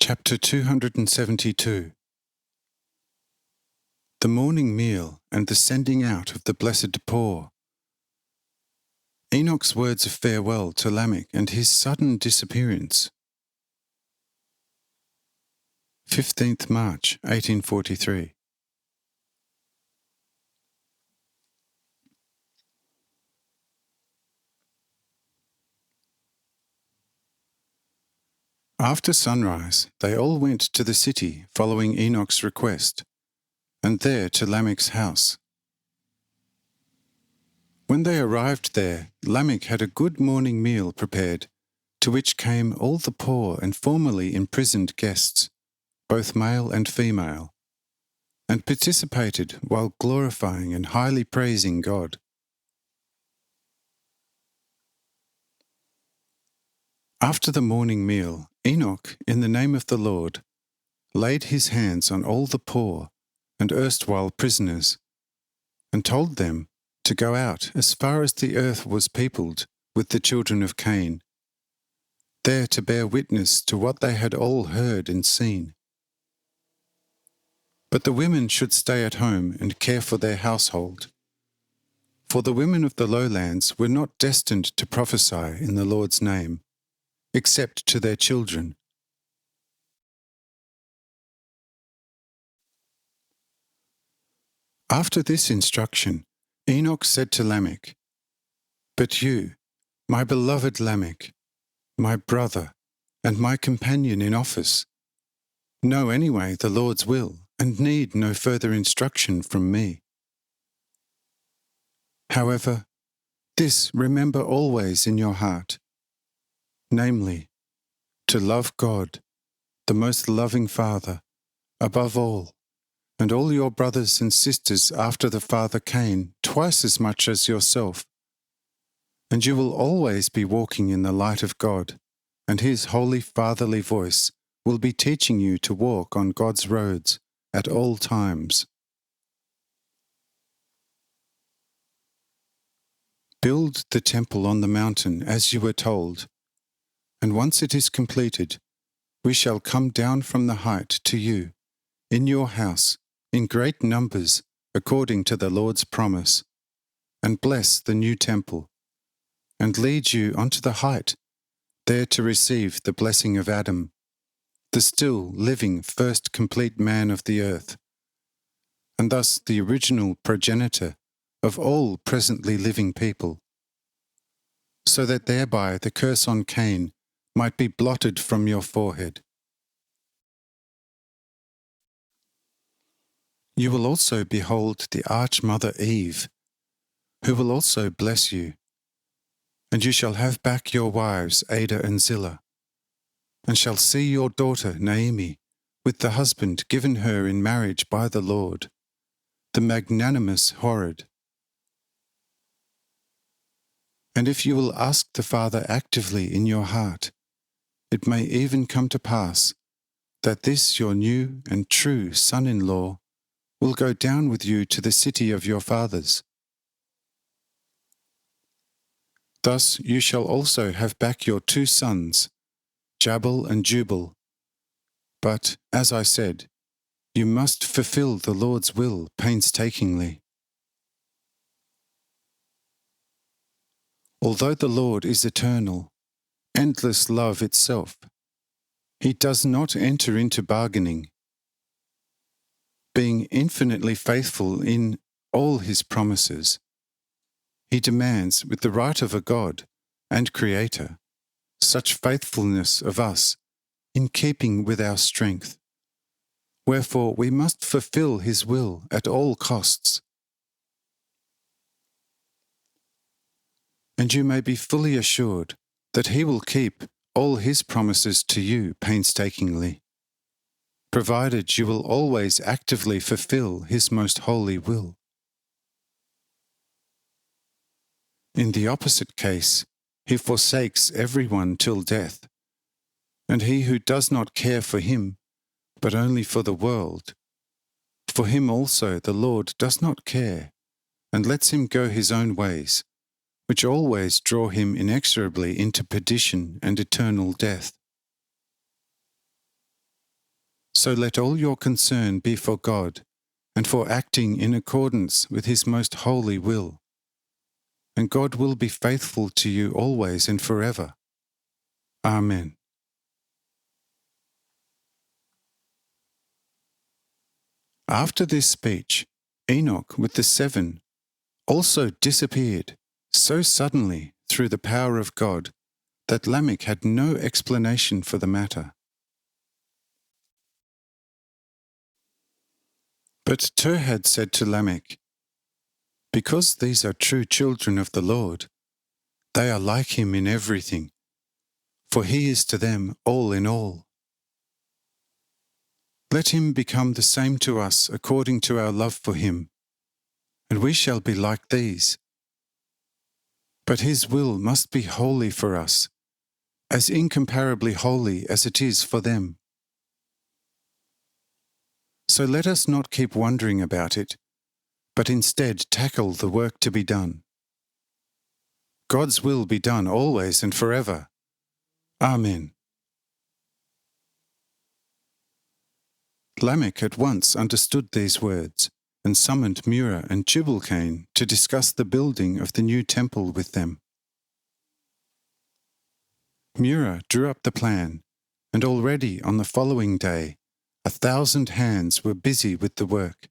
Chapter 272. The morning meal and the sending out of the blessed poor. Enoch's words of farewell to Lamech and his sudden disappearance. 15th March 1843. After sunrise, they all went to the city following Enoch's request, and there to Lamech's house. When they arrived there, Lamech had a good morning meal prepared, to which came all the poor and formerly imprisoned guests, both male and female, and participated while glorifying and highly praising God. After the morning meal, Enoch, in the name of the Lord, laid his hands on all the poor and erstwhile prisoners, and told them to go out as far as the earth was peopled with the children of Cain, there to bear witness to what they had all heard and seen. But the women should stay at home and care for their household, for the women of the lowlands were not destined to prophesy in the Lord's name, except to their children. After this instruction, Enoch said to Lamech, "But you, my beloved Lamech, my brother, and my companion in office, know anyway the Lord's will and need no further instruction from me. However, this remember always in your heart, namely, to love God, the most loving Father, above all, and all your brothers and sisters after the father Cain twice as much as yourself, and you will always be walking in the light of God, and his holy fatherly voice will be teaching you to walk on God's roads at all times. Build the temple on the mountain as you were told, and once it is completed, we shall come down from the height to you, in your house, in great numbers, according to the Lord's promise, and bless the new temple, and lead you onto the height, there to receive the blessing of Adam, the still living first complete man of the earth, and thus the original progenitor of all presently living people, so that thereby the curse on Cain might be blotted from your forehead. You will also behold the Arch-Mother Eve, who will also bless you, and you shall have back your wives Ada and Zillah, and shall see your daughter Naomi with the husband given her in marriage by the Lord, the magnanimous Horeb. And if you will ask the Father actively in your heart, it may even come to pass that this your new and true son-in-law will go down with you to the city of your fathers. Thus you shall also have back your two sons, Jabal and Jubal. But, as I said, you must fulfill the Lord's will painstakingly. Although the Lord is eternal, endless love itself, he does not enter into bargaining. Being infinitely faithful in all his promises, he demands, with the right of a God and Creator, such faithfulness of us in keeping with our strength. Wherefore we must fulfill his will at all costs. And you may be fully assured that he will keep all his promises to you painstakingly, provided you will always actively fulfill his most holy will. In the opposite case, he forsakes everyone till death, and he who does not care for him, but only for the world, for him also the Lord does not care, and lets him go his own ways, which always draw him inexorably into perdition and eternal death. So let all your concern be for God, and for acting in accordance with His most holy will. And God will be faithful to you always and forever. Amen. After this speech, Enoch with the 7 also disappeared so suddenly through the power of God that Lamech had no explanation for the matter. But Terhad said to Lamech, "Because these are true children of the Lord, they are like him in everything, for he is to them all in all. Let him become the same to us according to our love for him, and we shall be like these. But his will must be holy for us, as incomparably holy as it is for them. So let us not keep wondering about it, but instead tackle the work to be done. God's will be done always and forever. Amen." Lamech at once understood these words and summoned Murah and Tubal-Cain to discuss the building of the new temple with them. Murah drew up the plan, and already on the following day 1,000 hands were busy with the work.